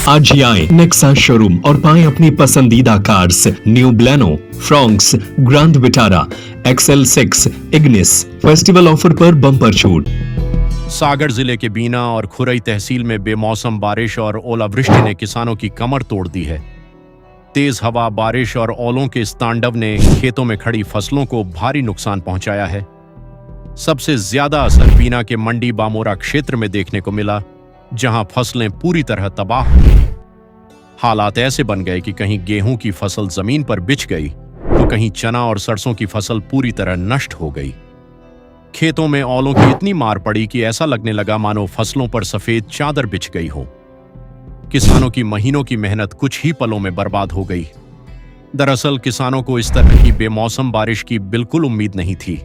आज ही आए Nexa showroom और पाएं अपनी पसंदीदा cars. New Baleno, Fronx, grand Vitara, XL6, Ignis. Festival offer पर बम्पर छूट। सागर जिले के बीना और खुरई तहसील में बेमौसम बारिश और ओलावृष्टि ने किसानों की कमर तोड़ दी है। तेज हवा, बारिश और ओलों के इस तांडव ने खेतों में खड़ी फसलों को भारी नुकसान पहुंचाया है। सबसे ज्यादा असर बीना के मंडी बामोरा क्षेत्र में देखने को मिला, जहां फसलें पूरी तरह तबाह हो गई। हालात ऐसे बन गए कि कहीं गेहूं की फसल जमीन पर बिछ गई तो कहीं चना और सरसों की फसल पूरी तरह नष्ट हो गई। खेतों में ओलों की इतनी मार पड़ी कि ऐसा लगने लगा मानो फसलों पर सफेद चादर बिछ गई हो। किसानों की महीनों की मेहनत कुछ ही पलों में बर्बाद हो गई। दरअसल किसानों को इस तरह की बेमौसम बारिश की बिल्कुल उम्मीद नहीं थी।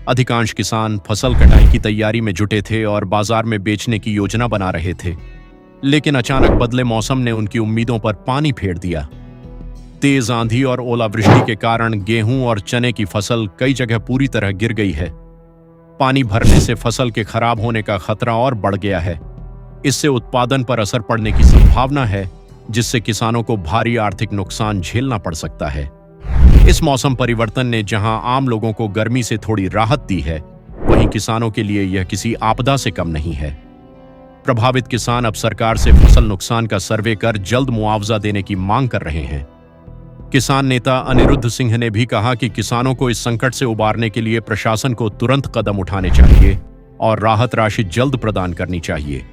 अधिकांश किसान फसल कटाई की तैयारी में जुटे थे और बाजार में बेचने की योजना बना रहे थे, लेकिन अचानक बदले मौसम ने उनकी उम्मीदों पर पानी फेर दिया। तेज आंधी और ओलावृष्टि के कारण गेहूं और चने की फसल कई जगह पूरी तरह गिर गई है। पानी भरने से फसल के खराब होने का खतरा और बढ़ गया है। इससे उत्पादन पर असर पड़ने की संभावना है, जिससे किसानों को भारी आर्थिक नुकसान झेलना पड़ सकता है। इस मौसम परिवर्तन ने जहां आम लोगों को गर्मी से थोड़ी राहत दी है, वहीं किसानों के लिए यह किसी आपदा से कम नहीं है। प्रभावित किसान अब सरकार से फसल नुकसान का सर्वे कर जल्द मुआवजा देने की मांग कर रहे हैं। किसान नेता अनिरुद्ध सिंह ने भी कहा कि किसानों को इस संकट से उबारने के लिए प्रशासन को तुरंत कदम उठाने चाहिए और राहत राशि जल्द प्रदान करनी चाहिए।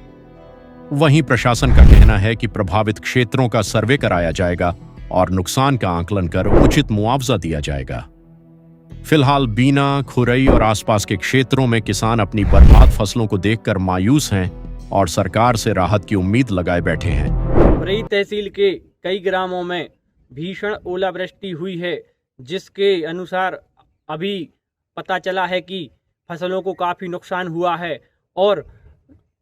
वहीं प्रशासन का कहना है कि प्रभावित क्षेत्रों का सर्वे कराया जाएगा और नुकसान का आकलन कर उचित मुआवजा दिया जाएगा। फिलहाल बीना, खुरई और आसपास के क्षेत्रों में किसान अपनी बर्बाद फसलों को देखकर मायूस हैं और सरकार से राहत की उम्मीद लगाए बैठे हैं। खुरई तहसील के कई ग्रामों में भीषण ओलावृष्टि हुई है, जिसके अनुसार अभी पता चला है कि फसलों को काफ़ी नुकसान हुआ है और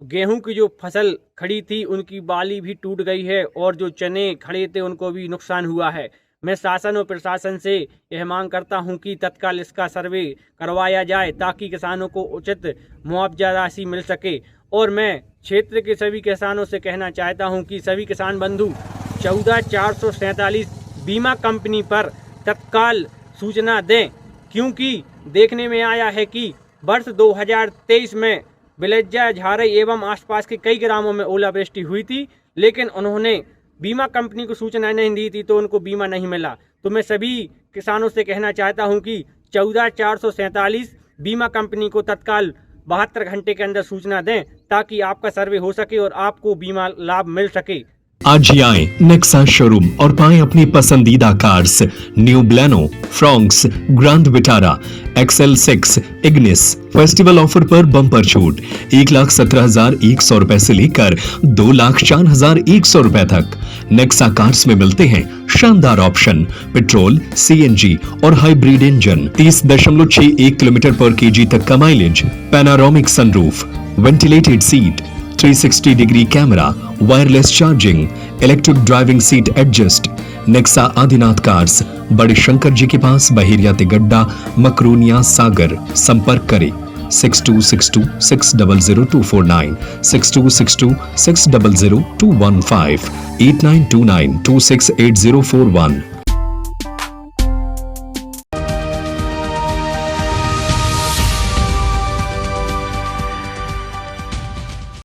गेहूं की जो फसल खड़ी थी उनकी बाली भी टूट गई है और जो चने खड़े थे उनको भी नुकसान हुआ है। मैं शासन और प्रशासन से यह मांग करता हूं कि तत्काल इसका सर्वे करवाया जाए ताकि किसानों को उचित मुआवजा राशि मिल सके। और मैं क्षेत्र के सभी किसानों से कहना चाहता हूं कि सभी किसान बंधु 14447 बीमा कंपनी पर तत्काल सूचना दें, क्योंकि देखने में आया है कि वर्ष 2023 में बिलज्जा, झारई एवं आसपास के कई ग्रामों में ओलावृष्टि हुई थी, लेकिन उन्होंने बीमा कंपनी को सूचना नहीं दी थी तो उनको बीमा नहीं मिला। तो मैं सभी किसानों से कहना चाहता हूं कि 14447 बीमा कंपनी को तत्काल 72 घंटे के अंदर सूचना दें ताकि आपका सर्वे हो सके और आपको बीमा लाभ मिल सके। आज ही आए नेक्सा शोरूम और पाएं अपनी पसंदीदा cars. New Baleno, Fronx, grand Vitara, XL6, Ignis. Festival offer पर बम्पर छूट 1,17,100 रुपए से लेकर 2,04,100 रुपए तक। नेक्सा कार्स में मिलते हैं शानदार ऑप्शन, पेट्रोल, CNG और हाइब्रिड इंजन, 30.61 किलोमीटर पर kg तक का mileage, panoramic sunroof, ventilated seat, 360 degree camera, wireless charging, electric driving seat adjust. Nexa Adinath cars, बड़े शंकर जी के पास, बहेरिया तिगड्डा, मकरूनिया, सागर। संपर्क करें 6262600249, 6262600215, 8929268041।